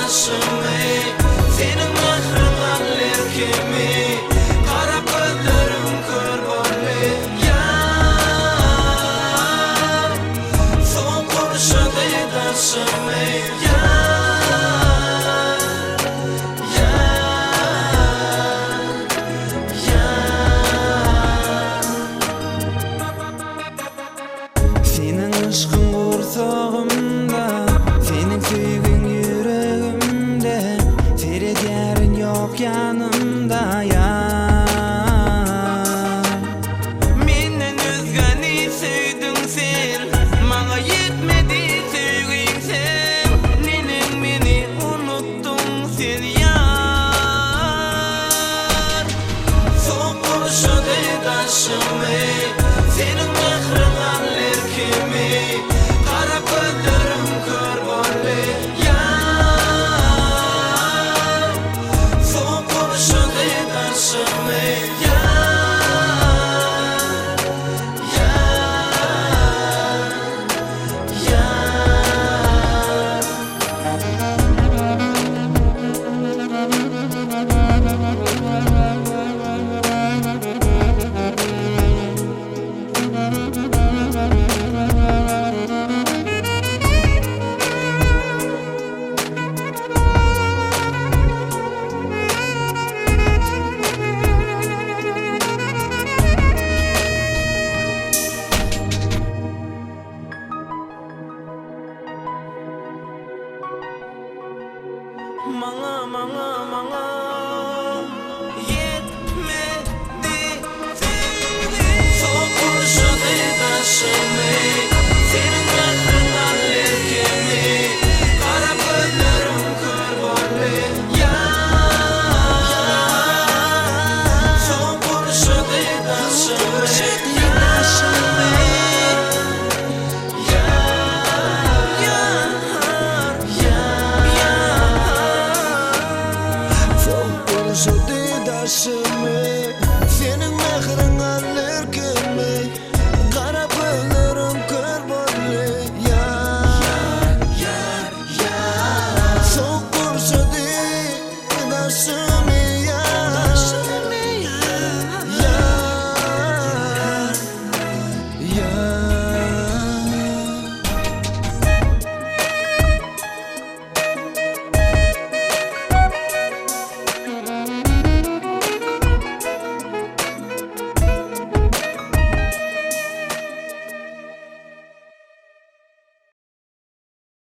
daşım ey, senin mahrın aller kimi, kara gözlerim kör bolly. Yar, son kurşaday daşım ey, senin aşkın kursağımda, senin süygün yüreğimde, seyrederin yok yanımda yar. Menden özgeni söydün sen, bana yetmedi söygün sen, neden beni unuttun sen yar. Son kurşaday daşım ey, senin mahrın aller kimi, kara gözlerim kör bolly. Yar, son kurşaday daşım ey, Manga yetmedi sevgin. Son kurşaday daşım